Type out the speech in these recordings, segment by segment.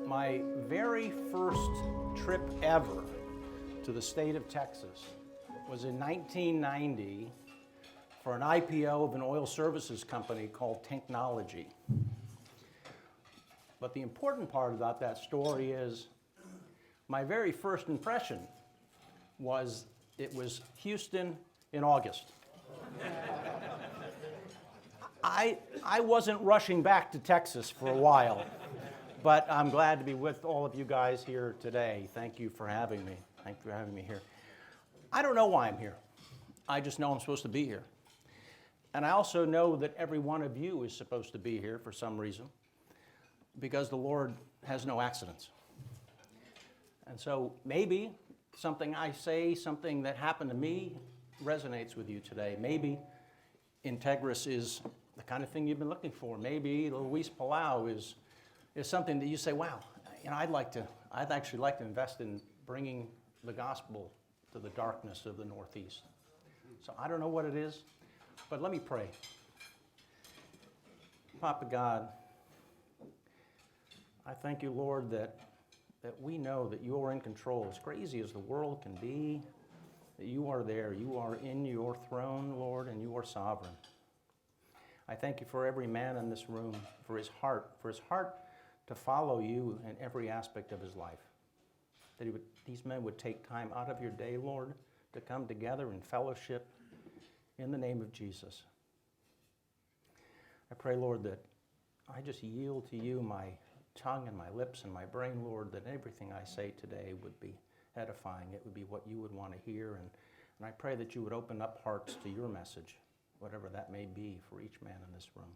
My very first trip ever to the state of Texas was in 1990 for an IPO of an oil services company called Technology. But the important part about that story is my very first impression was it was Houston in August. I wasn't rushing back to Texas for a while, but I'm glad to be with all of you guys here today. Thank you for having me. Thank you for having me here. I don't know why I'm here. I just know I'm supposed to be here. And I also know that every one of you is supposed to be here for some reason, because the Lord has no accidents. And so maybe something I say, something that happened to me, resonates with you today. Maybe Integris is the kind of thing you've been looking for. Maybe Luis Palau is something that you say, wow, I'd actually like to invest in bringing the gospel to the darkness of the Northeast. So I don't know what it is, but let me pray. Papa God, I thank you, Lord, that we know that you are in control. As crazy as the world can be, that you are there. You are in your throne, Lord, and you are sovereign. I thank you for every man in this room, for his heart to follow you in every aspect of his life. That these men would take time out of your day, Lord, to come together in fellowship in the name of Jesus. I pray, Lord, that I just yield to you my tongue and my lips and my brain, Lord, that everything I say today would be edifying. It would be what you would want to hear. And I pray that you would open up hearts to your message, whatever that may be for each man in this room.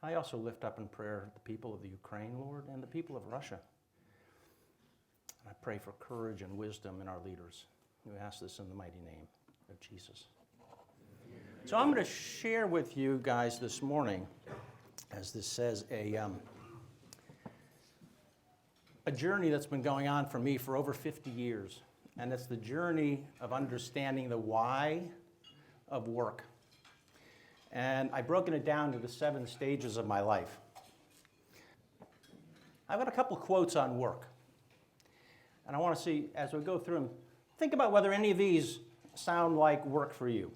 I also lift up in prayer the people of the Ukraine, Lord, and the people of Russia. I pray for courage and wisdom in our leaders. We ask this in the mighty name of Jesus. So I'm going to share with you guys this morning, as this says, a journey that's been going on for me for over 50 years. And it's the journey of understanding the why of work. And I've broken it down to the 7 stages of my life. I've got a couple quotes on work. And I want to see, as we go through them, think about whether any of these sound like work for you.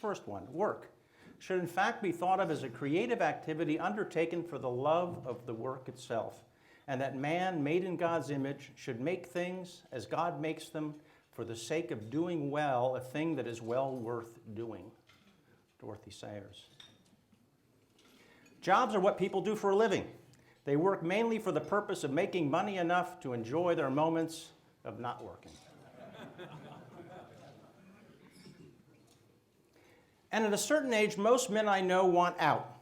First one, work should in fact be thought of as a creative activity undertaken for the love of the work itself, and that man, made in God's image, should make things as God makes them for the sake of doing well a thing that is well worth doing. Dorothy Sayers. Jobs are what people do for a living. They work mainly for the purpose of making money enough to enjoy their moments of not working. And at a certain age, most men I know want out.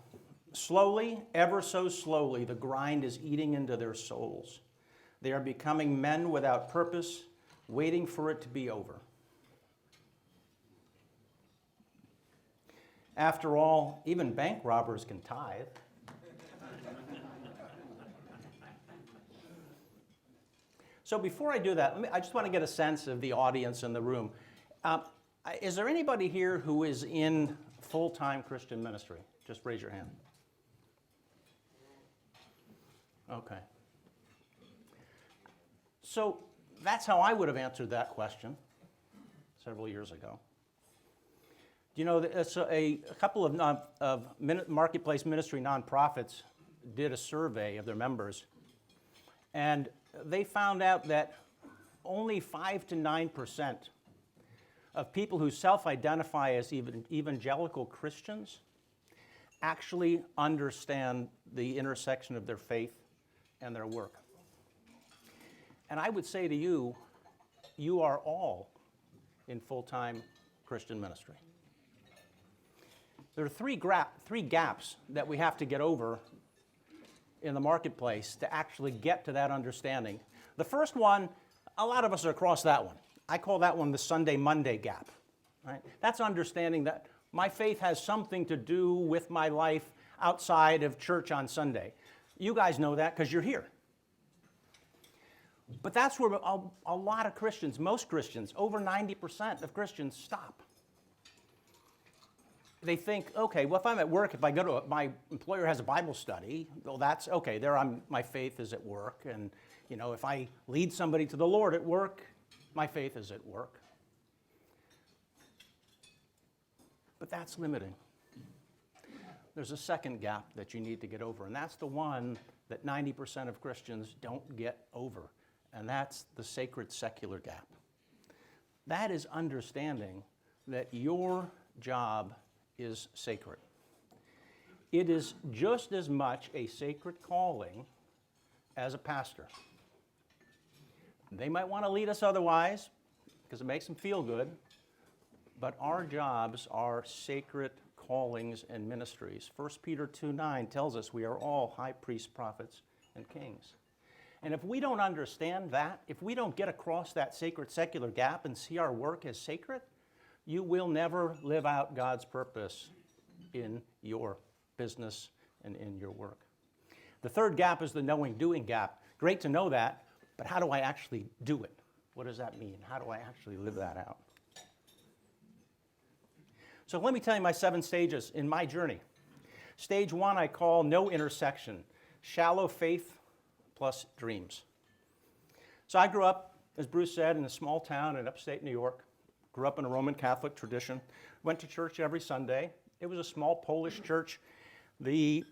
Slowly, ever so slowly, the grind is eating into their souls. They are becoming men without purpose, waiting for it to be over. After all, even bank robbers can tithe. So before I do that, I just want to get a sense of the audience in the room. Is there anybody here who is in full-time Christian ministry? Just raise your hand. Okay. So that's how I would have answered that question several years ago. You know, a couple of marketplace ministry nonprofits did a survey of their members, and they found out that only 5 to 9% of people who self-identify as evangelical Christians actually understand the intersection of their faith and their work. And I would say to you, you are all in full-time Christian ministry. There are three gaps that we have to get over in the marketplace to actually get to that understanding. The first one, a lot of us are across that one. I call that one the Sunday-Monday gap. Right? That's understanding that my faith has something to do with my life outside of church on Sunday. You guys know that because you're here. But that's where a lot of Christians, most Christians, over 90% of Christians stop. they think, okay, well, if I'm at work, if I go to my employer has a Bible study, well, that's okay. There, my faith is at work, and if I lead somebody to the Lord at work, my faith is at work. But that's limiting. There's a second gap that you need to get over, and that's the one that 90% of Christians don't get over, and that's the sacred secular gap. That is understanding that your job is sacred. It is just as much a sacred calling as a pastor. They might want to lead us otherwise because it makes them feel good, but our jobs are sacred callings and ministries. 1 Peter 2:9 tells us we are all high priests, prophets, and kings. And if we don't understand that, if we don't get across that sacred secular gap and see our work as sacred, you will never live out God's purpose in your business and in your work. The third gap is the knowing-doing gap. Great to know that, but how do I actually do it? What does that mean? How do I actually live that out? So let me tell you my 7 stages in my journey. Stage 1 I call no intersection, shallow faith plus dreams. So I grew up, as Bruce said, in a small town in upstate New York. Grew up in a Roman Catholic tradition. Went to church every Sunday. It was a small Polish church. The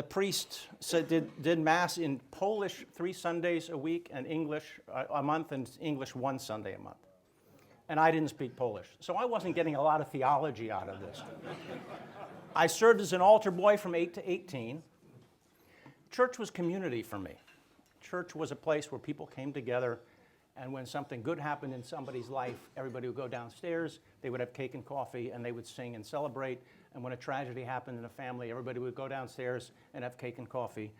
priest did Mass in Polish 3 Sundays a week and English a month, and English 1 Sunday a month. And I didn't speak Polish, so I wasn't getting a lot of theology out of this. I served as an altar boy from 8 to 18. Church was community for me. Church was a place where people came together, and when something good happened in somebody's life, everybody would go downstairs, they would have cake and coffee, and they would sing and celebrate. And when a tragedy happened in a family, everybody would go downstairs and have cake and coffee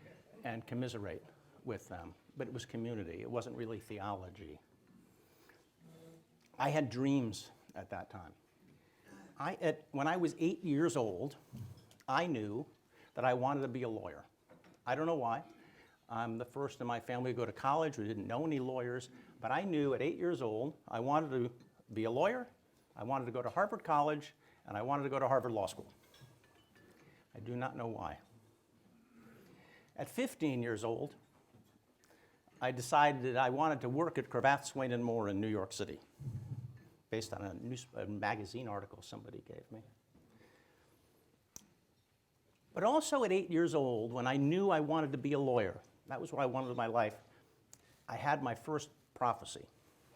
and commiserate with them. But it was community. It wasn't really theology. I had dreams at that time. When I was 8 years old, I knew that I wanted to be a lawyer. I don't know why. I'm the first in my family to go to college. We didn't know any lawyers. But I knew at 8 years old, I wanted to be a lawyer, I wanted to go to Harvard College, and I wanted to go to Harvard Law School. I do not know why. At 15 years old, I decided that I wanted to work at Cravath, Swaine & Moore in New York City, based on a magazine article somebody gave me. But also at 8 years old, when I knew I wanted to be a lawyer, that was what I wanted in my life, I had my first prophecy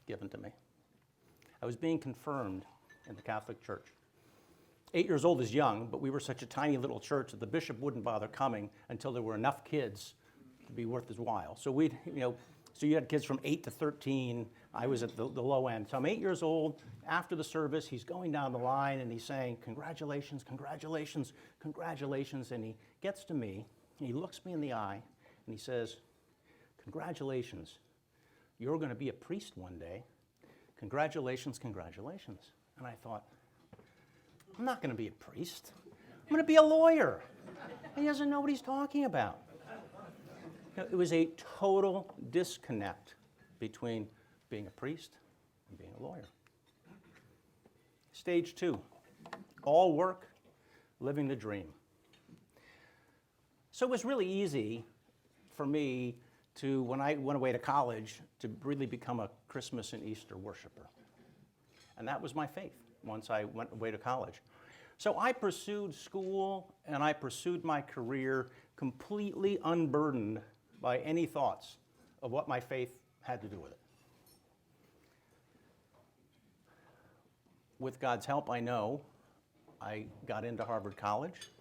given to me. I was being confirmed in the Catholic Church. 8 years old is young, but we were such a tiny little church that the bishop wouldn't bother coming until there were enough kids to be worth his while. So so you had kids from 8 to 13. I was at the low end. So I'm 8 years old. After the service, he's going down the line and he's saying, congratulations, congratulations, congratulations. And he gets to me, and he looks me in the eye, and he says, congratulations, you're going to be a priest one day. Congratulations, congratulations. And I thought, I'm not going to be a priest. I'm going to be a lawyer. He doesn't know what he's talking about. It was a total disconnect between being a priest and being a lawyer. Stage 2, all work, living the dream. So it was really easy for me to, when I went away to college, to really become a Christmas and Easter worshiper. And that was my faith once I went away to college. So I pursued school and I pursued my career completely unburdened by any thoughts of what my faith had to do with it. With God's help, I know I got into Harvard College.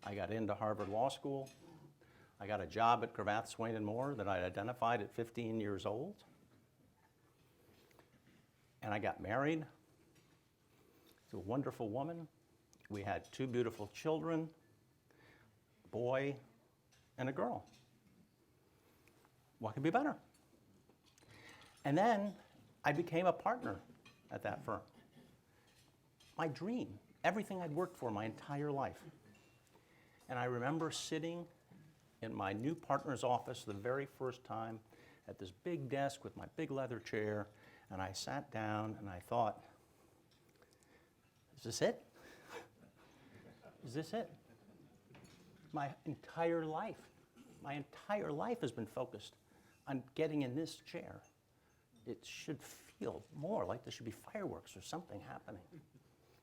I got into Harvard Law School. I got a job at Cravath, Swaine & Moore that I identified at 15 years old. And I got married to a wonderful woman. We had 2 beautiful children, a boy and a girl. What could be better? And then I became a partner at that firm. My dream, everything I'd worked for my entire life. And I remember sitting in my new partner's office the very first time at this big desk with my big leather chair, and I sat down and I thought, is this it? Is this it? My entire life has been focused on getting in this chair. It should feel more like there should be fireworks or something happening.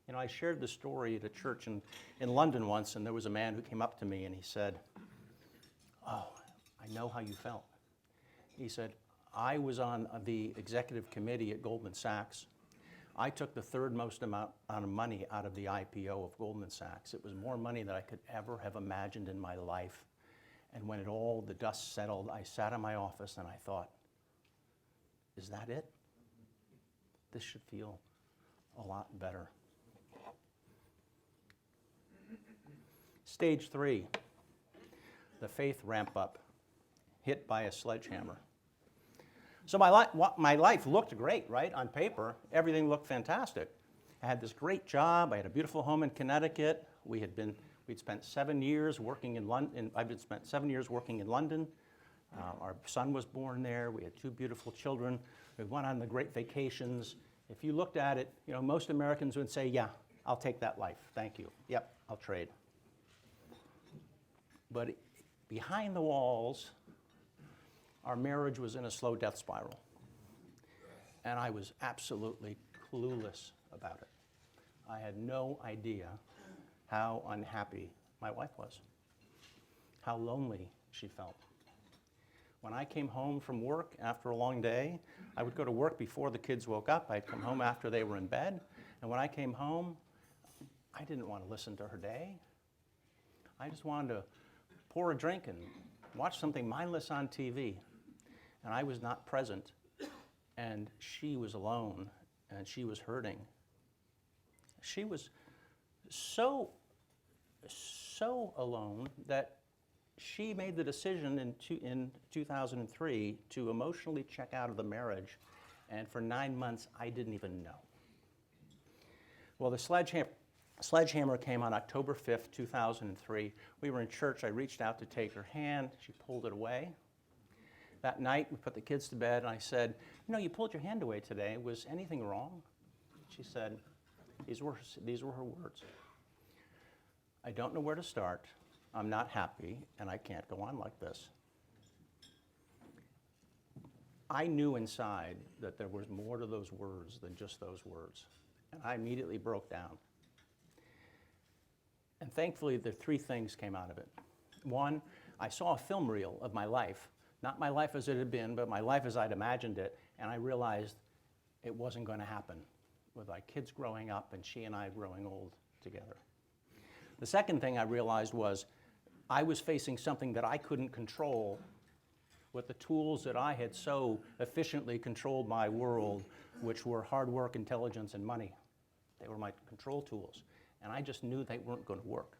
You know, I shared the story at a church in London once, and there was a man who came up to me and he said, "Oh, I know how you felt." He said, "I was on the executive committee at Goldman Sachs. I took the third most amount of money out of the IPO of Goldman Sachs. It was more money than I could ever have imagined in my life. And when the dust settled, I sat in my office and I thought, is that it? This should feel a lot better." Stage 3, the faith ramp up, hit by a sledgehammer. So my life looked great, right? On paper, everything looked fantastic. I had this great job. I had a beautiful home in Connecticut. We'd spent 7 years working in London. I'd spent 7 years working in London. Our son was born there. We had 2 beautiful children. We went on the great vacations. If you looked at it, you know, most Americans would say, "Yeah, I'll take that life. Thank you. Yep, I'll trade." But behind the walls, our marriage was in a slow death spiral. And I was absolutely clueless about it. I had no idea how unhappy my wife was, how lonely she felt. When I came home from work after a long day, I would go to work before the kids woke up. I'd come home after they were in bed. And when I came home, I didn't want to listen to her day. I just wanted to pour a drink and watch something mindless on TV. And I was not present. And she was alone, and she was hurting. She was so alone that she made the decision in 2003 to emotionally check out of the marriage, and for 9 months, I didn't even know. Well, the sledgehammer came on October 5th, 2003. We were in church. I reached out to take her hand. She pulled it away. That night, we put the kids to bed, and I said, "You know, you pulled your hand away today. Was anything wrong?" She said, these were her words, "I don't know where to start. I'm not happy, and I can't go on like this." I knew inside that there was more to those words than just those words, and I immediately broke down. And thankfully, the 3 things came out of it. 1, I saw a film reel of my life, not my life as it had been, but my life as I'd imagined it, and I realized it wasn't going to happen with my kids growing up and she and I growing old together. The second thing I realized was I was facing something that I couldn't control with the tools that I had so efficiently controlled my world, which were hard work, intelligence, and money. They were my control tools, and I just knew they weren't going to work.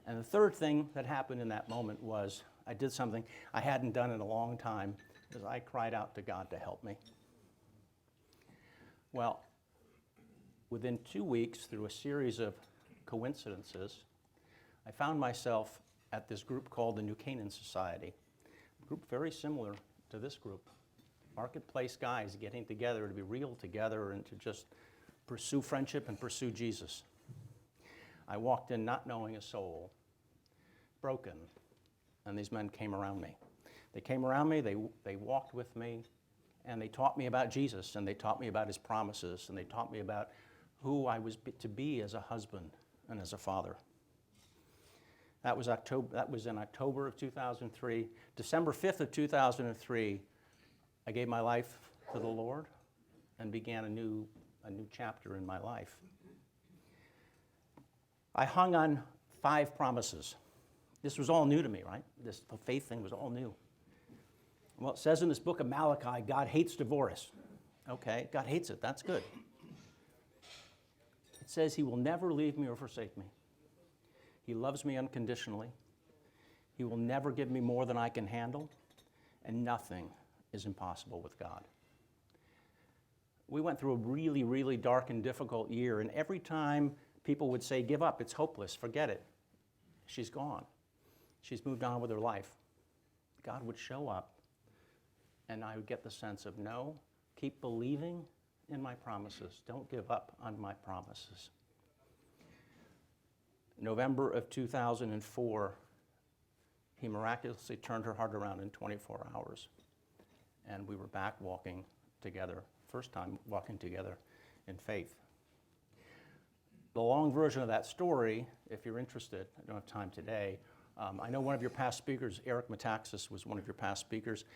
And the third thing that happened in that moment was I did something I hadn't done in a long time, is I cried out to God to help me. Well, within 2 weeks, through a series of coincidences, I found myself at this group called the New Canaan Society, a group very similar to this group. Marketplace guys getting together to be real together and to just pursue friendship and pursue Jesus. I walked in not knowing a soul, broken, and these men came around me. They came around me, they walked with me, and they taught me about Jesus, and they taught me about his promises, and they taught me about who I was to be as a husband and as a father. That was in October of 2003. December 5th of 2003, I gave my life to the Lord and began a new chapter in my life. I hung on 5 promises. This was all new to me, right? This faith thing was all new. Well, it says in this book of Malachi, God hates divorce. Okay, God hates it. That's good. It says he will never leave me or forsake me. He loves me unconditionally. He will never give me more than I can handle, and nothing is impossible with God. We went through a really, really dark and difficult year, and every time people would say, "Give up, it's hopeless, forget it," she's gone. She's moved on with her life. God would show up, and I would get the sense of, no, keep believing in my promises. Don't give up on my promises. November of 2004, he miraculously turned her heart around in 24 hours. And we were back walking together, first time walking together in faith. The long version of that story, if you're interested, I don't have time today. I know one of your past speakers, Eric Metaxas, was one of your past speakers.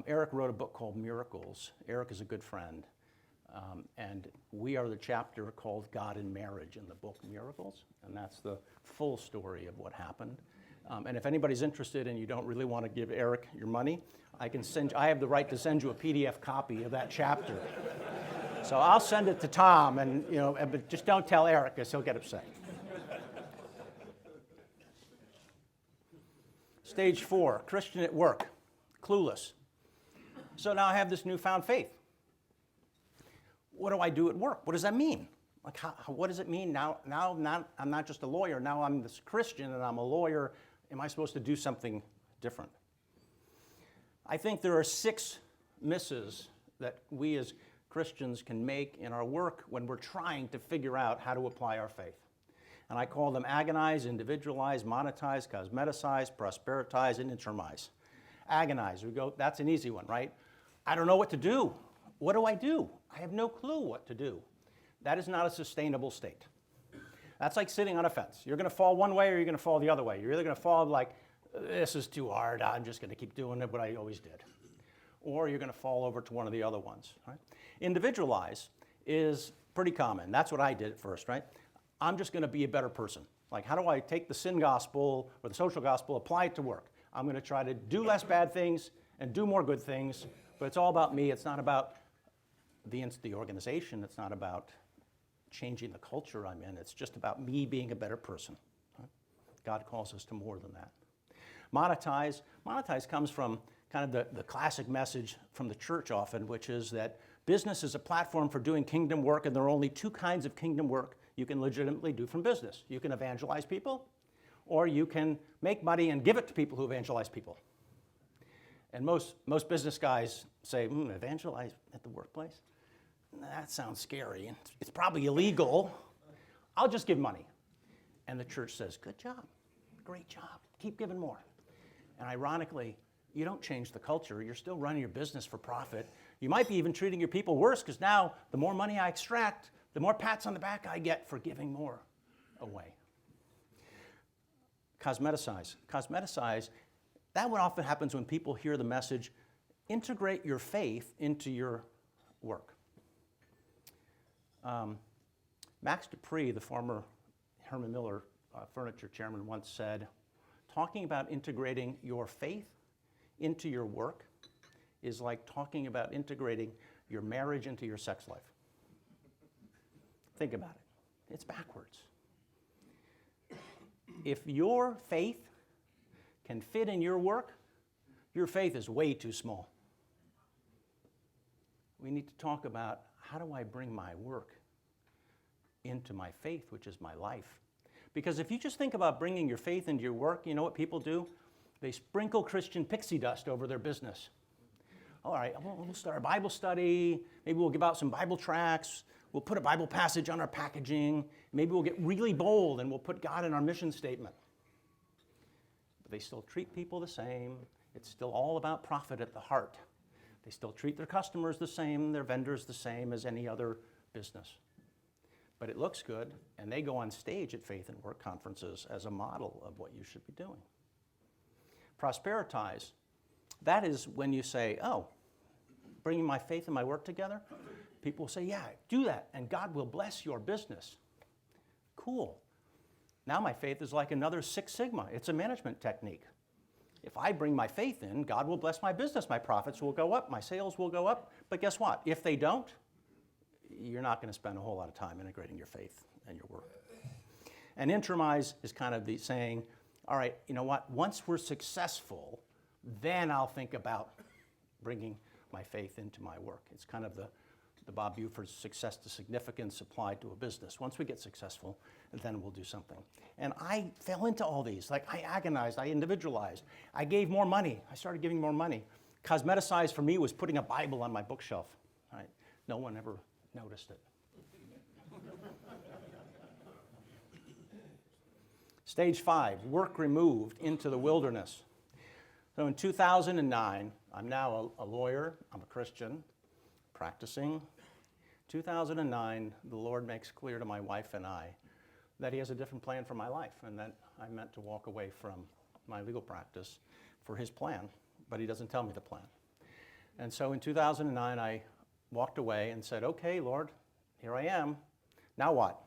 Eric wrote a book called Miracles. Eric is a good friend. And we are the chapter called God in Marriage in the book Miracles. And that's the full story of what happened. And if anybody's interested and you don't really want to give Eric your money, I have the right to send you a PDF copy of that chapter. So I'll send it to Tom, and but just don't tell Eric, because he'll get upset. Stage 4, Christian at work, clueless. So now I have this newfound faith. What do I do at work? What does that mean? Like, what does it mean now? I'm not just a lawyer. Now I'm this Christian, and I'm a lawyer. Am I supposed to do something different? I think there are 6 misses that we as Christians can make in our work when we're trying to figure out how to apply our faith. And I call them agonize, individualize, monetize, cosmeticize, prosperitize, and intermise. Agonize, we go, that's an easy one, right? I don't know what to do. What do? I have no clue what to do. That is not a sustainable state. That's like sitting on a fence. You're going to fall one way or you're going to fall the other way. You're either going to fall like, this is too hard, I'm just going to keep doing it what I always did. Or you're going to fall over to one of the other ones. Right? Individualize is pretty common. That's what I did at first, right? I'm just going to be a better person. Like, how do I take the sin gospel or the social gospel, apply it to work? I'm going to try to do less bad things and do more good things, but it's all about me. It's not about the organization. It's not about changing the culture I'm in. It's just about me being a better person. Right? God calls us to more than that. Monetize comes from kind of the classic message from the church often, which is that business is a platform for doing kingdom work, and there are only 2 kinds of kingdom work you can legitimately do from business. You can evangelize people, or you can make money and give it to people who evangelize people. And most business guys say, evangelize at the workplace? That sounds scary, and it's probably illegal. I'll just give money. And the church says, good job, great job, keep giving more. And ironically, you don't change the culture. You're still running your business for profit. You might be even treating your people worse, because now the more money I extract, the more pats on the back I get for giving more away. Cosmeticize. Cosmeticize, that one often happens when people hear the message, integrate your faith into your work. Max Dupree, the former Herman Miller furniture chairman, once said, talking about integrating your faith into your work is like talking about integrating your marriage into your sex life. Think about it. It's backwards. If your faith can fit in your work, your faith is way too small. We need to talk about, how do I bring my work into my faith, which is my life? Because if you just think about bringing your faith into your work, you know what people do? They sprinkle Christian pixie dust over their business. All right, we'll start a Bible study. Maybe we'll give out some Bible tracts. We'll put a Bible passage on our packaging. Maybe we'll get really bold and we'll put God in our mission statement. But they still treat people the same. It's still all about profit at the heart. They still treat their customers the same, their vendors the same as any other business. But it looks good, and they go on stage at Faith and Work conferences as a model of what you should be doing. Prosperitize, that is when you say, oh, bringing my faith and my work together, people will say, yeah, do that, and God will bless your business. Cool. Now my faith is like another Six Sigma. It's a management technique. If I bring my faith in, God will bless my business. My profits will go up, my sales will go up. But guess what? If they don't, you're not going to spend a whole lot of time integrating your faith and your work. And intermise is kind of the saying, all right, you know what? Once we're successful, then I'll think about bringing my faith into my work. It's kind of the Bob Buford's success to significance applied to a business. Once we get successful, then we'll do something. And I fell into all these. Like, I agonized, I individualized. I gave more money. I started giving more money. Cosmeticize for me was putting a Bible on my bookshelf. Right? No one ever noticed it. Stage 5, work removed into the wilderness. So in 2009, I'm now a lawyer, I'm a Christian, practicing. 2009, the Lord makes clear to my wife and I that he has a different plan for my life and that I'm meant to walk away from my legal practice for his plan, but he doesn't tell me the plan. And so in 2009, I walked away and said, okay, Lord, here I am. Now what?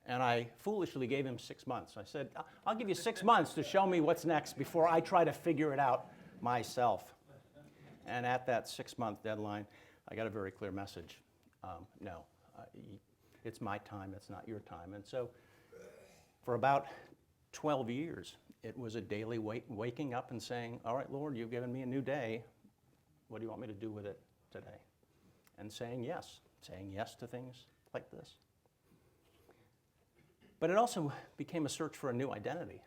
And I foolishly gave him 6 months. I said, I'll give you 6 months to show me what's next before I try to figure it out myself. And at that 6-month deadline, I got a very clear message. No, it's my time, it's not your time. And so for about 12 years, it was a daily waking up and saying, all right, Lord, you've given me a new day. What do you want me to do with it today? And saying yes to things like this. But it also became a search for a new identity.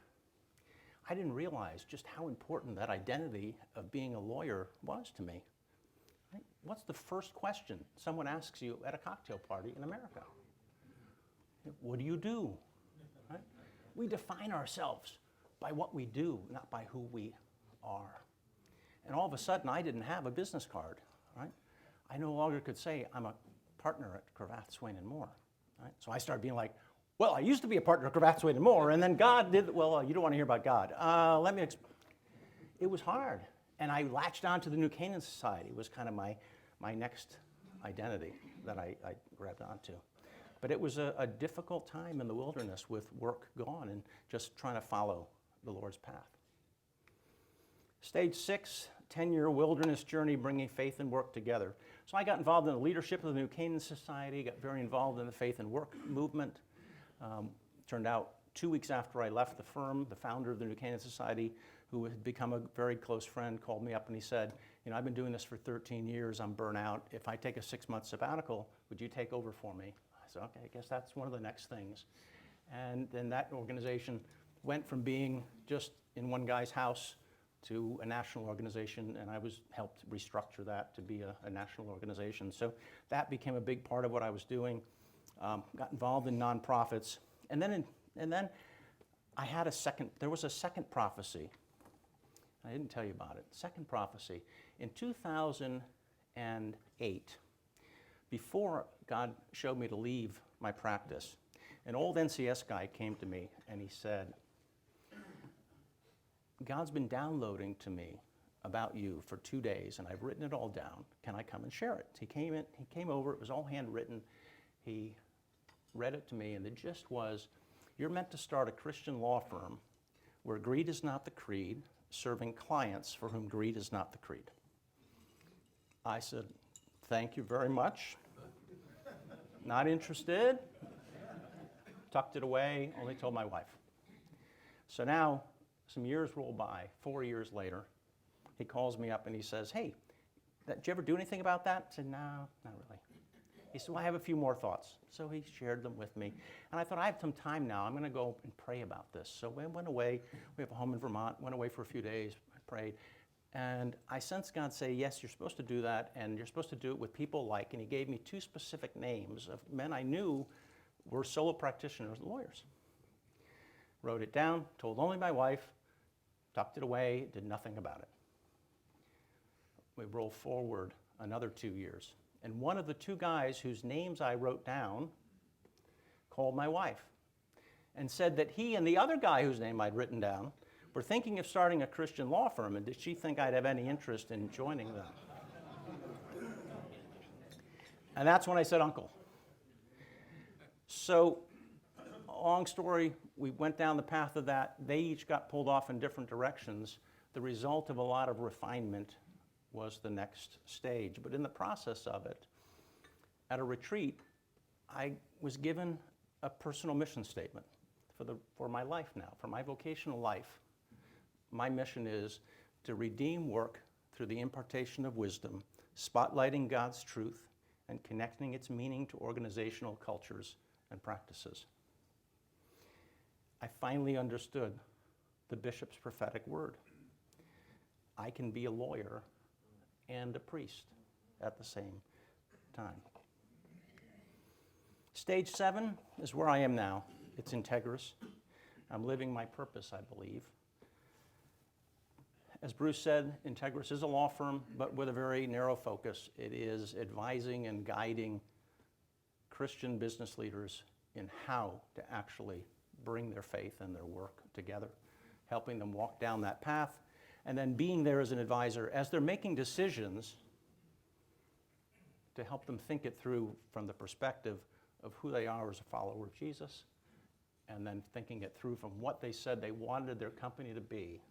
I didn't realize just how important that identity of being a lawyer was to me. Right? What's the first question someone asks you at a cocktail party in America? What do you do? Right? We define ourselves by what we do, not by who we are. And all of a sudden, I didn't have a business card. Right? I no longer could say I'm a partner at Cravath, Swaine & Moore. Right? So I started being like, well, I used to be a partner at Cravath, Swaine & Moore, and then God did, well, you don't want to hear about God. It was hard. And I latched on to the new Canaan Society. It was kind of my next identity that I grabbed onto. But it was a difficult time in the wilderness with work gone and just trying to follow the Lord's path. Stage 6, 10-year wilderness journey bringing faith and work together. So I got involved in the leadership of the new Canaan Society, got very involved in the faith and work movement. Turned out 2 weeks after I left the firm, the founder of the New Canaan Society, who had become a very close friend, called me up and he said, I've been doing this for 13 years, I'm burnt out. If I take a 6-month sabbatical, would you take over for me? I said, okay, I guess that's one of the next things. And then that organization went from being just in one guy's house to a national organization, and I helped restructure that to be a national organization. So that became a big part of what I was doing. Got involved in nonprofits, and then there was a second prophecy. I didn't tell you about it. Second prophecy. In 2008, before God showed me to leave my practice, an old NCS guy came to me and he said, God's been downloading to me about you for 2 days, and I've written it all down. Can I come and share it? He came over, it was all handwritten. He read it to me, and the gist was, you're meant to start a Christian law firm where greed is not the creed, serving clients for whom greed is not the creed. I said, thank you very much. Not interested. Tucked it away, only told my wife. So now, some years roll by, 4 years later, he calls me up and he says, hey, did you ever do anything about that? I said, no, not really. He said, well, I have a few more thoughts. So he shared them with me. And I thought, I have some time now. I'm going to go and pray about this. So we went away. We have a home in Vermont. Went away for a few days. I prayed. And I sensed God say, yes, you're supposed to do that. And you're supposed to do it with people like. And he gave me 2 specific names of men I knew were solo practitioners, lawyers. Wrote it down, told only my wife, tucked it away, did nothing about it. We roll forward another 2 years. And one of the 2 guys whose names I wrote down called my wife and said that he and the other guy whose name I'd written down were thinking of starting a Christian law firm, and did she think I'd have any interest in joining them? And that's when I said, Uncle. So, long story, we went down the path of that. They each got pulled off in different directions. The result of a lot of refinement was the next stage. But in the process of it, at a retreat, I was given a personal mission statement for my life now, for my vocational life. My mission is to redeem work through the impartation of wisdom, spotlighting God's truth, and connecting its meaning to organizational cultures and practices. I finally understood the bishop's prophetic word. I can be a lawyer and a priest at the same time. Stage 7 is where I am now. It's Integris. I'm living my purpose, I believe. As Bruce said, Integris is a law firm, but with a very narrow focus. It is advising and guiding Christian business leaders in how to actually bring their faith and their work together, helping them walk down that path, and then being there as an advisor as they're making decisions to help them think it through from the perspective of who they are as a follower of Jesus, and then thinking it through from what they said they wanted their company to be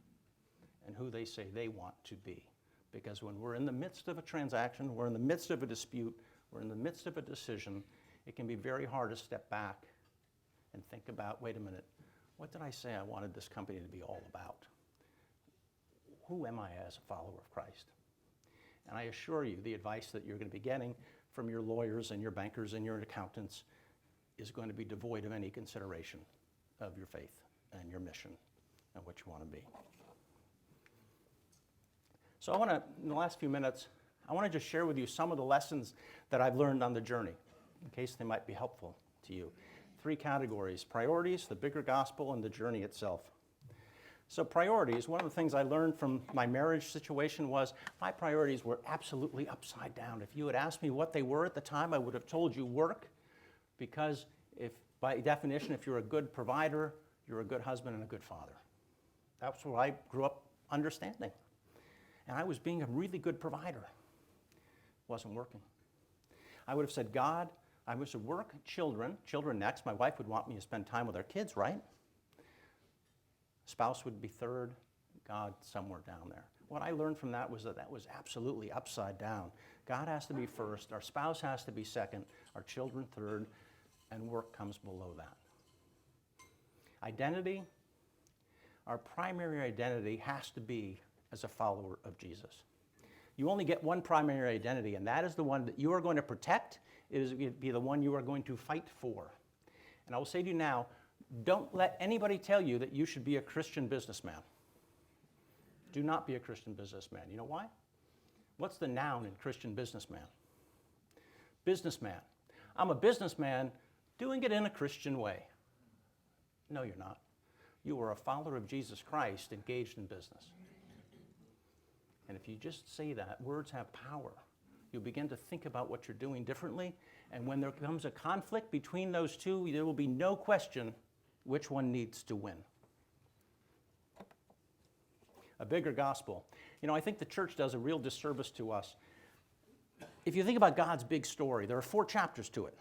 and who they say they want to be. Because when we're in the midst of a transaction, we're in the midst of a dispute, we're in the midst of a decision, it can be very hard to step back and think about, wait a minute, what did I say I wanted this company to be all about? Who am I as a follower of Christ? And I assure you, the advice that you're going to be getting from your lawyers and your bankers and your accountants is going to be devoid of any consideration of your faith and your mission and what you want to be. So I want to, in the last few minutes, I want to just share with you some of the lessons that I've learned on the journey, in case they might be helpful to you. 3 categories: priorities, the bigger gospel, and the journey itself. So priorities, one of the things I learned from my marriage situation was my priorities were absolutely upside down. If you had asked me what they were at the time, I would have told you work, because if, by definition, if you're a good provider, you're a good husband and a good father. That's what I grew up understanding. And I was being a really good provider. Wasn't working. I would have said, God, I was to work, children next. My wife would want me to spend time with our kids, right? Spouse would be third, God somewhere down there. What I learned from that was that was absolutely upside down. God has to be first, our spouse has to be second, our children third, and work comes below that. Identity, our primary identity has to be as a follower of Jesus. You only get one primary identity, and that is the one that you are going to protect. It is going to be the one you are going to fight for. And I will say to you now, don't let anybody tell you that you should be a Christian businessman. Do not be a Christian businessman. You know why? What's the noun in Christian businessman? Businessman. I'm a businessman doing it in a Christian way. No, you're not. You are a follower of Jesus Christ engaged in business. And if you just say that, words have power. You'll begin to think about what you're doing differently, and when there comes a conflict between those two, there will be no question which one needs to win. A bigger gospel. You know, I think the church does a real disservice to us. If you think about God's big story, there are 4 chapters to it.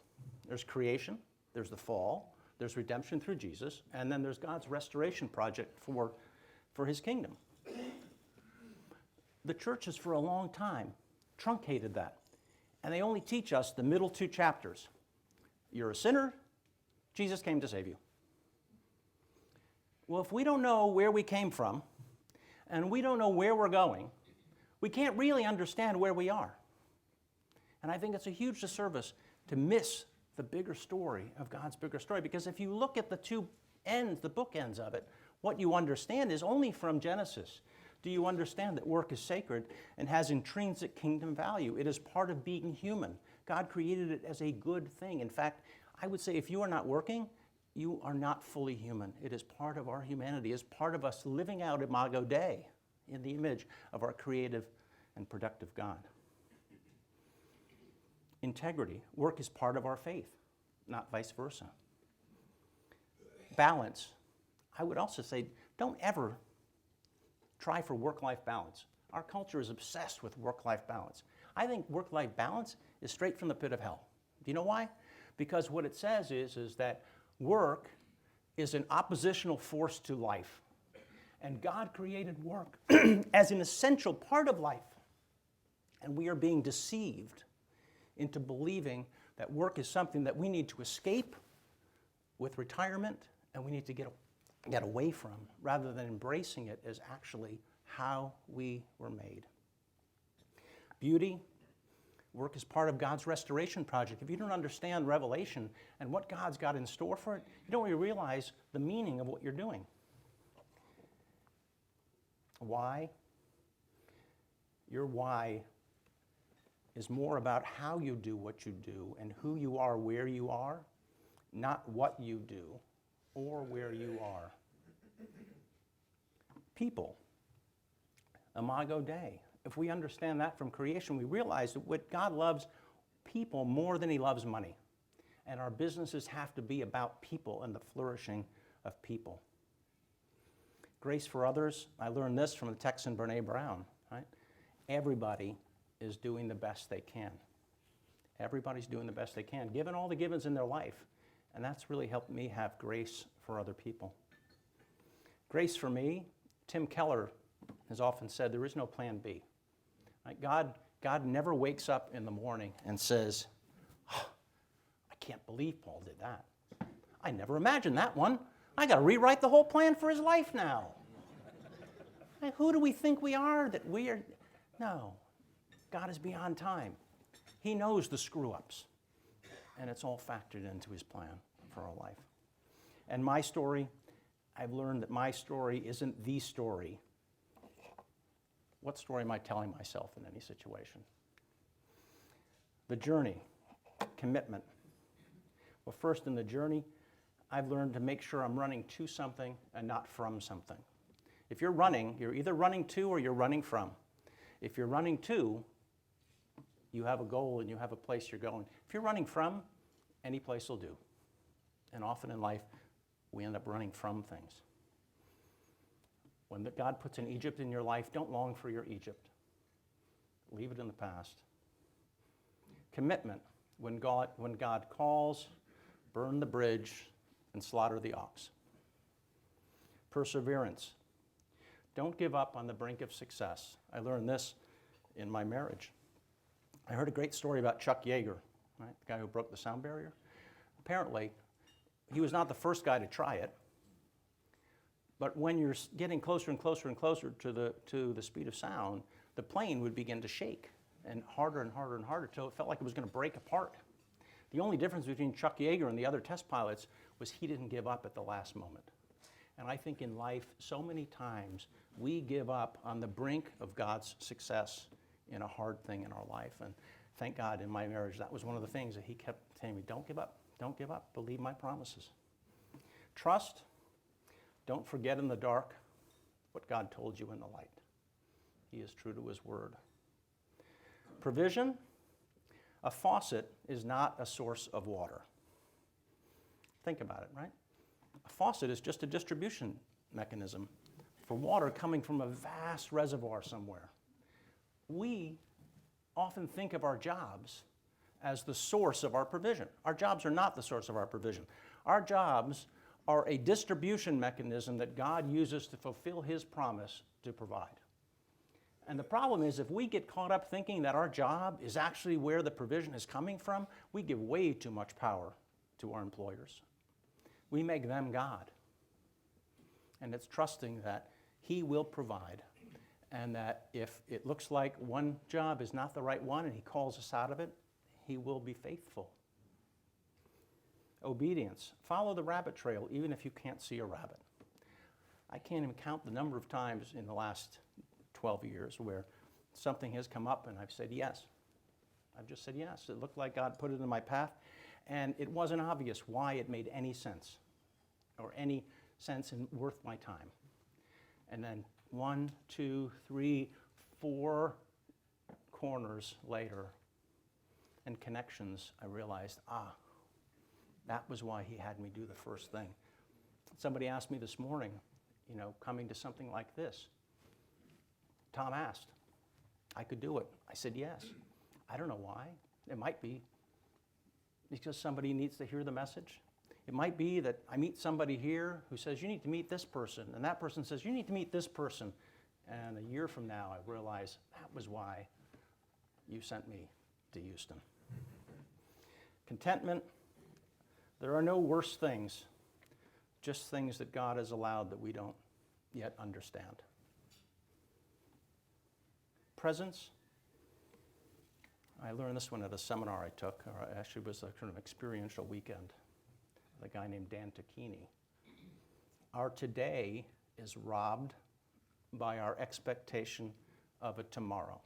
There's creation, there's the fall, there's redemption through Jesus, and then there's God's restoration project for his kingdom. The church has for a long time truncated that, and they only teach us the middle 2 chapters. You're a sinner, Jesus came to save you. Well, if we don't know where we came from, and we don't know where we're going, we can't really understand where we are. And I think it's a huge disservice to miss the bigger story of God's bigger story, because if you look at the 2 ends, the bookends of it, what you understand is only from Genesis. Do you understand that work is sacred and has intrinsic kingdom value? It is part of being human. God created it as a good thing. In fact, I would say if you are not working, you are not fully human. It is part of our humanity. It is part of us living out Imago Dei in the image of our creative and productive God. Integrity. Work is part of our faith, not vice versa. Balance. I would also say don't ever try for work-life balance. Our culture is obsessed with work-life balance. I think work-life balance is straight from the pit of hell. Do you know why? Because what it says is that work is an oppositional force to life. And God created work as an essential part of life. And we are being deceived into believing that work is something that we need to escape with retirement and we need to get away from, rather than embracing it as actually how we were made. Beauty. Work is part of God's restoration project. If you don't understand Revelation and what God's got in store for it, you don't really realize the meaning of what you're doing. Why? Your why is more about how you do what you do and who you are where you are, not what you do or where you are. people. Imago Dei. If we understand that from creation, we realize that what God loves people more than he loves money. And our businesses have to be about people and the flourishing of people. Grace for others. I learned this from the Texan Brene Brown. Right? Everybody is doing the best they can. Everybody's doing the best they can, given all the givens in their life. And that's really helped me have grace for other people. Grace for me, Tim Keller has often said there is no plan B. Right? God never wakes up in the morning and says, oh, I can't believe Paul did that. I never imagined that one. I got to rewrite the whole plan for his life now. Right? Who do we think we are that we are? No, God is beyond time. He knows the screw-ups, and it's all factored into his plan for our life. And my story, I've learned that my story isn't the story. What story am I telling myself in any situation? The journey, commitment. Well, first in the journey, I've learned to make sure I'm running to something and not from something. If you're running, you're either running to or you're running from. If you're running to, you have a goal and you have a place you're going. If you're running from, any place will do. And often in life, we end up running from things. When God puts an Egypt in your life, don't long for your Egypt. Leave it in the past. Commitment. When God calls, burn the bridge and slaughter the ox. Perseverance. Don't give up on the brink of success. I learned this in my marriage. I heard a great story about Chuck Yeager, right? The guy who broke the sound barrier. Apparently, he was not the first guy to try it, but when you're getting closer and closer and closer to the speed of sound, the plane would begin to shake, and harder and harder and harder until it felt like it was going to break apart. The only difference between Chuck Yeager and the other test pilots was he didn't give up at the last moment. And I think in life, so many times, we give up on the brink of God's success in a hard thing in our life. And thank God in my marriage, that was one of the things that he kept telling me, don't give up, don't give up, believe my promises. Trust, don't forget in the dark what God told you in the light. He is true to his word. Provision, a faucet is not a source of water. Think about it, right? A faucet is just a distribution mechanism for water coming from a vast reservoir somewhere. We often think of our jobs as the source of our provision. Our jobs are not the source of our provision. Our jobs are a distribution mechanism that God uses to fulfill his promise to provide. And the problem is if we get caught up thinking that our job is actually where the provision is coming from, we give way too much power to our employers. We make them God. And it's trusting that he will provide, and that if it looks like one job is not the right one and he calls us out of it, he will be faithful. Obedience. Follow the rabbit trail even if you can't see a rabbit. I can't even count the number of times in the last 12 years where something has come up and I've said yes. I've just said yes. It looked like God put it in my path, and it wasn't obvious why it made any sense or any sense and worth my time. And then 1, 2, 3, 4 corners later and connections, I realized, that was why he had me do the first thing. Somebody asked me this morning, coming to something like this. Tom asked, I could do it. I said yes. I don't know why. It might be because somebody needs to hear the message. It might be that I meet somebody here who says, you need to meet this person, and that person says, you need to meet this person. And a year from now, I realize that was why you sent me to Houston. Contentment. There are no worse things, just things that God has allowed that we don't yet understand. Presence. I learned this one at a seminar I took, or actually it was a kind of experiential weekend. A guy named Dan Tacchini. Our today is robbed by our expectation of a tomorrow.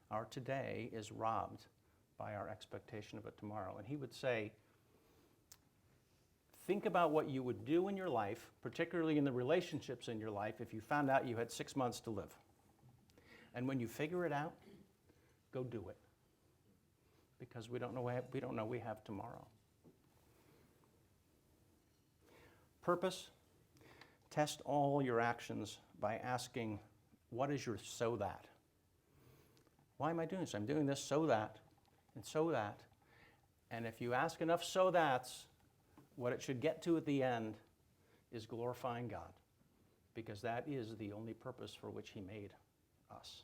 Our today is robbed by our expectation of a tomorrow. And he would say, think about what you would do in your life, particularly in the relationships in your life, if you found out you had 6 months to live. And when you figure it out, go do it. Because we don't know we have tomorrow. Purpose. Test all your actions by asking, what is your so that? Why am I doing this? I'm doing this so that, and so that. And if you ask enough so that's, what it should get to at the end is glorifying God, because that is the only purpose for which He made us.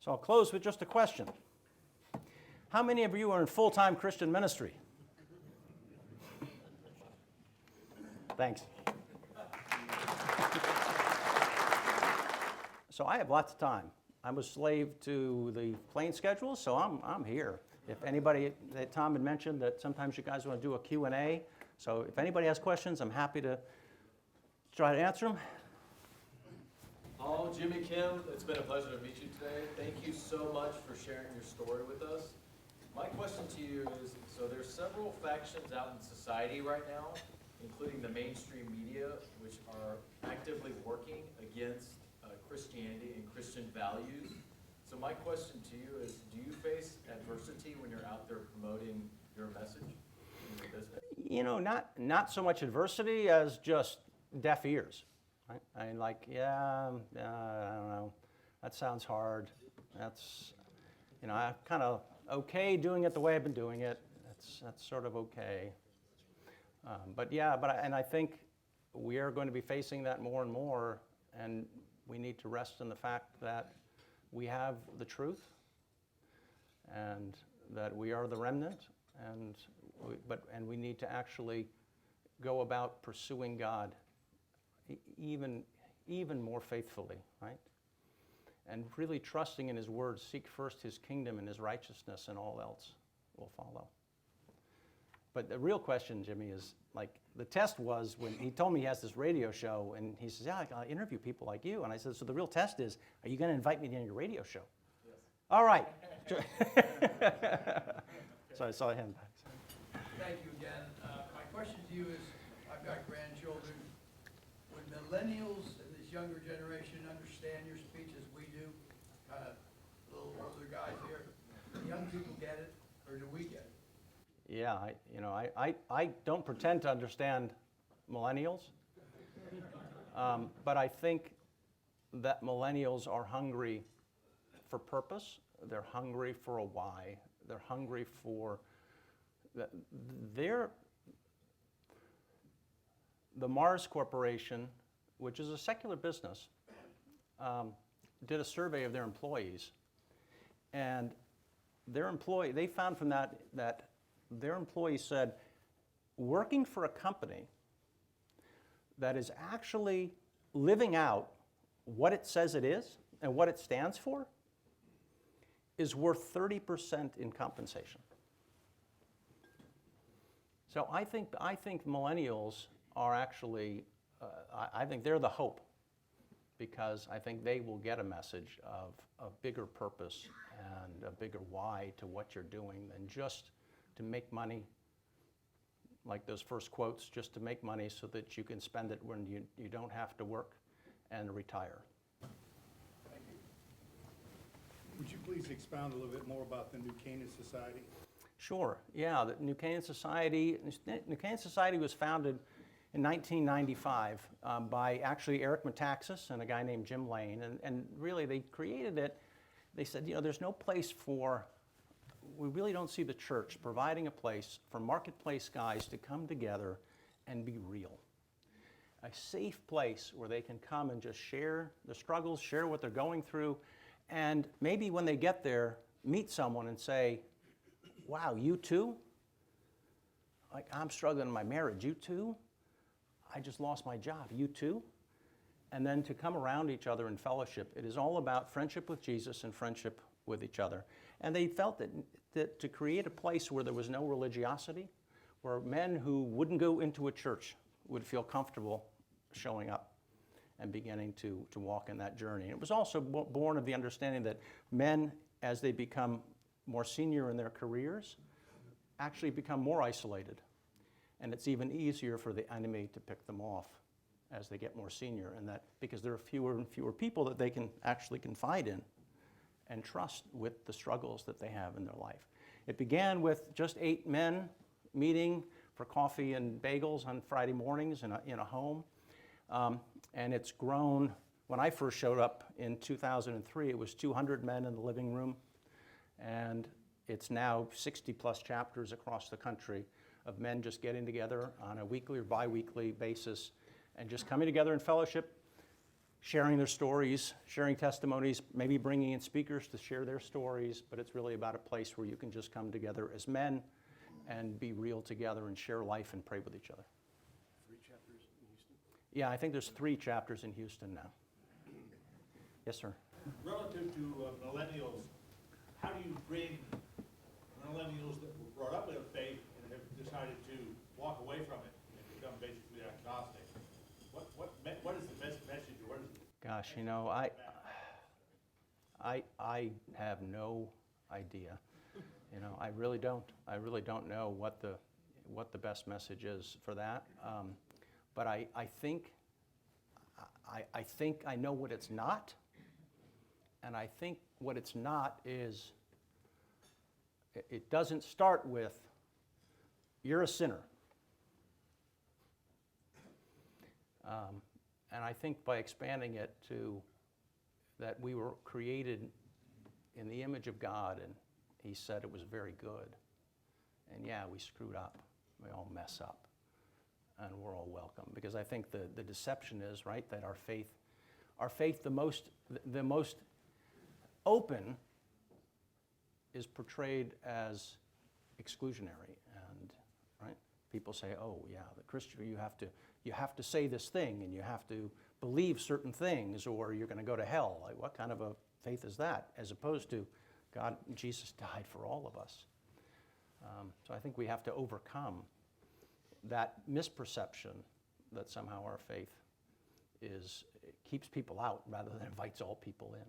So I'll close with just a question. How many of you are in full-time Christian ministry? Thanks. So I have lots of time. I'm a slave to the plane schedule, so I'm here. If anybody, that Tom had mentioned that sometimes you guys want to do a Q&A, so if anybody has questions, I'm happy to try to answer them. Paul, Jimmy, Kim, it's been a pleasure to meet you today. Thank you so much for sharing your story with us. My question to you is, so there's several factions out in society right now, including the mainstream media, which are actively working against Christianity and Christian values. So my question to you is, do you face adversity when you're out there promoting your message in your business? You know, not so much adversity as just deaf ears. Right? I mean, like, I don't know, that sounds hard. That's, I'm kind of okay doing it the way I've been doing it. That's sort of okay. I think we are going to be facing that more and more, and we need to rest in the fact that we have the truth, and that we are the remnant, and we need to actually go about pursuing God even more faithfully, right? And really trusting in His word. Seek first His kingdom and His righteousness, and all else will follow. But the real question, Jimmy, is like the test was when he told me he has this radio show, and he says, "Yeah, I interview people like you." And I said, "So the real test is, are you going to invite me to your radio show?" Yes. All right. So I saw him. Thank you again. My question to you is, I've got grandchildren. Would millennials and this younger generation understand your speech as we do? Kind of little older guys here. Do young people get it, or do we get it? Yeah, I don't pretend to understand millennials, but I think that millennials are hungry for purpose. They're hungry for a why. They're hungry for the Mars Corporation, which is a secular business, did a survey of their employees, and they found from that their employees said, working for a company that is actually living out what it says it is and what it stands for is worth 30% in compensation. So I think millennials are actually, I think they're the hope, because I think they will get a message of a bigger purpose and a bigger why to what you're doing than just to make money, like those first quotes, just to make money so that you can spend it when you don't have to work and retire. Thank you. Would you please expound a little bit more about the New Canaan Society? Sure, yeah, the New Canaan Society was founded in 1995 by actually Eric Metaxas and a guy named Jim Lane, and really they created it. They said, there's no place we really don't see the church providing a place for marketplace guys to come together and be real. A safe place where they can come and just share their struggles, share what they're going through, and maybe when they get there, meet someone and say, "Wow, you too? Like, I'm struggling in my marriage, you too? I just lost my job, you too?" And then to come around each other in fellowship. It is all about friendship with Jesus and friendship with each other. And they felt that to create a place where there was no religiosity, where men who wouldn't go into a church would feel comfortable showing up and beginning to walk in that journey. And it was also born of the understanding that men, as they become more senior in their careers, actually become more isolated. And it's even easier for the enemy to pick them off as they get more senior, and that because there are fewer and fewer people that they can actually confide in and trust with the struggles that they have in their life. It began with just 8 men meeting for coffee and bagels on Friday mornings in a home, and it's grown. When I first showed up in 2003, it was 200 men in the living room, and it's now 60 plus chapters across the country of men just getting together on a weekly or bi-weekly basis and just coming together in fellowship, sharing their stories, sharing testimonies, maybe bringing in speakers to share their stories, but it's really about a place where you can just come together as men and be real together and share life and pray with each other. 3 chapters in Houston? Yeah, I think there's 3 chapters in Houston now. Yes, sir. Relative to millennials, how do you bring millennials that were brought up in a faith and have decided to walk away from it and become basically agnostic? What is the best message, or what is the Gosh, you know, I have no idea. You know, I really don't. I really don't know what the best message is for that. But I think I know what it's not, and I think what it's not is it doesn't start with you're a sinner. And I think by expanding it to that we were created in the image of God, and He said it was very good. And yeah, we screwed up. We all mess up. And we're all welcome. Because I think the deception is, right, that our faith the most open is portrayed as exclusionary. And right, people say, oh yeah, the Christian, you have to say this thing, and you have to believe certain things, or you're going to go to hell. Like, what kind of a faith is that? As opposed to God, Jesus died for all of us. So I think we have to overcome that misperception that somehow our faith keeps people out rather than invites all people in.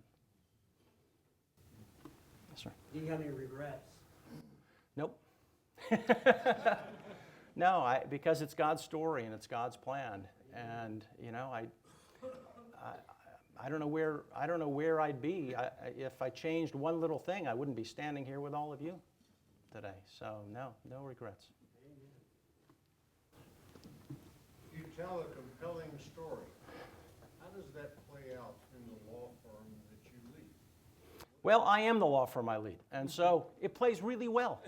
Yes, sir. Do you have any regrets? Nope. No, because it's God's story and it's God's plan, and you know, I don't know where I'd be if I changed one little thing. I wouldn't be standing here with all of you today. So no regrets. You tell a compelling story. How does that play out in the law firm that you lead? Well, I am the law firm I lead, and so it plays really well.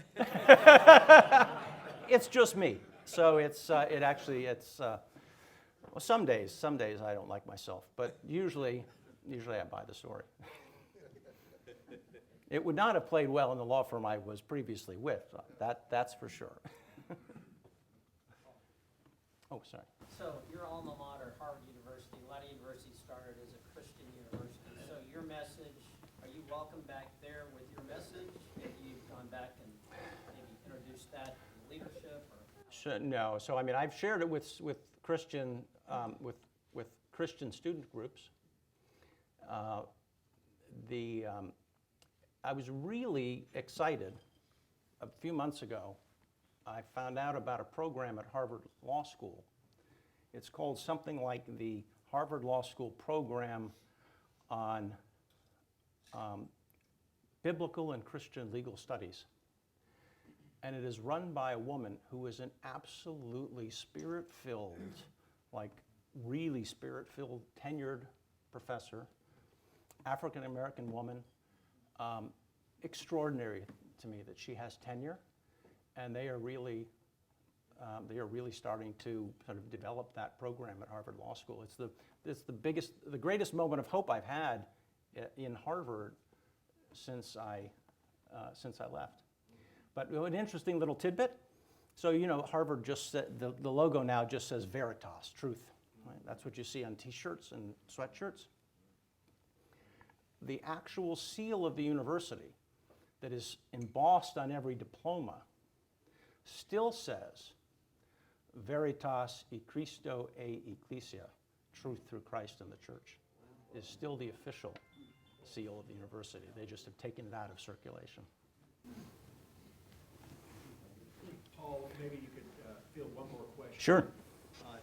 It's just me, so well, some days I don't like myself, but usually I buy the story. It would not have played well in the law firm I was previously with. That's for sure. Oh, sorry. So your alma mater, Harvard University, a lot of universities started as a Christian university. So your message, are you welcome back there with your message? Have you gone back and maybe introduced that to leadership? Or? No. So I mean, I've shared it with Christian with Christian student groups. I was really excited a few months ago. I found out about a program at Harvard Law School. It's called something like the Harvard Law School Program on Biblical and Christian Legal Studies. And it is run by a woman who is an absolutely spirit-filled, like really spirit-filled, tenured professor, African-American woman. Extraordinary to me that she has tenure, and they are really starting to sort of develop that program at Harvard Law School. It's the greatest moment of hope I've had in Harvard since I left. But an interesting little tidbit. So you know, Harvard just said the logo now just says Veritas, truth. Right? That's what you see on T-shirts and sweatshirts. The actual seal of the university that is embossed on every diploma still says Veritas e Christo e Ecclesia, truth through Christ and the church, is still the official seal of the university. They just have taken it out of circulation. Paul, maybe you could field one more question. Sure.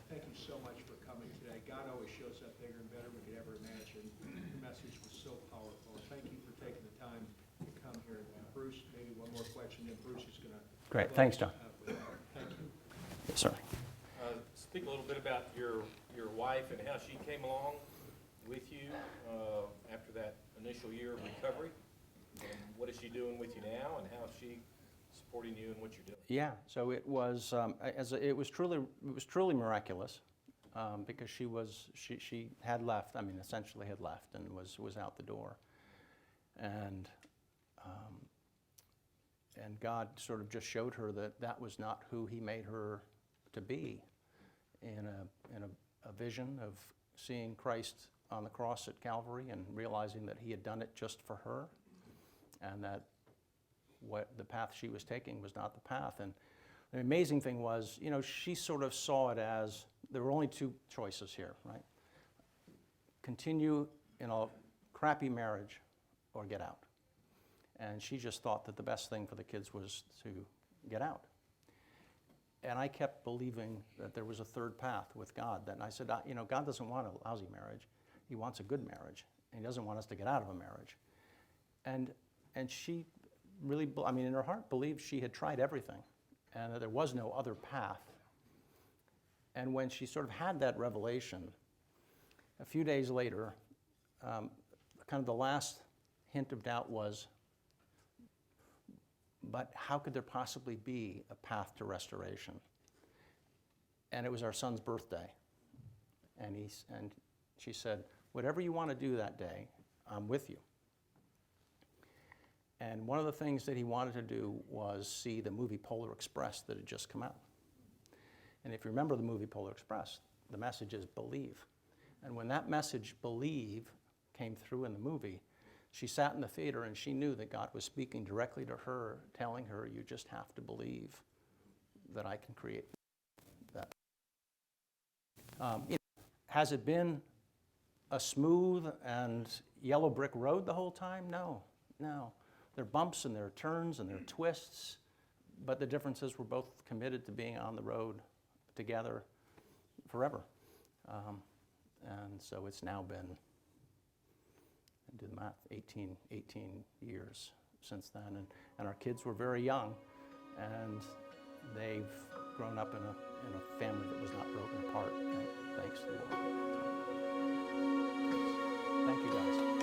Thank you so much for coming today. God always shows up bigger and better than we could ever imagine. Your message was so powerful. Thank you for taking the time to come here. Bruce, maybe one more question, then Bruce is going to. Great. Thanks, John. Thank you. Yes, sir. Speak a little bit about your wife and how she came along with you after that initial year of recovery. And what is she doing with you now, and how is she supporting you in what you're doing? Yeah. So it was it was truly miraculous because she had left. I mean, essentially had left and was out the door, and God sort of just showed her that that was not who He made her to be, in a vision of seeing Christ on the cross at Calvary and realizing that He had done it just for her, and that what the path she was taking was not the path. And the amazing thing was, she sort of saw it as there were only two choices here, right? Continue in a crappy marriage or get out. And she just thought that the best thing for the kids was to get out. And I kept believing that there was a third path with God. And I said, God doesn't want a lousy marriage. He wants a good marriage. And He doesn't want us to get out of a marriage. And she really, in her heart, believed she had tried everything and that there was no other path. And when she sort of had that revelation, a few days later, kind of the last hint of doubt was, but how could there possibly be a path to restoration? And it was our son's birthday. And she said, whatever you want to do that day, I'm with you. And one of the things that he wanted to do was see the movie Polar Express that had just come out. And if you remember the movie Polar Express, the message is believe. And when that message, believe, came through in the movie, she sat in the theater and she knew that God was speaking directly to her, telling her, you just have to believe that I can create that. Has it been a smooth and yellow brick road the whole time? No. There are bumps and there are turns and there are twists, but the difference is we're both committed to being on the road together forever. And so it's now been, do the math, 18 years since then. And our kids were very young, and they've grown up in a family that was not broken apart, thanks to the Lord. Thank you, guys.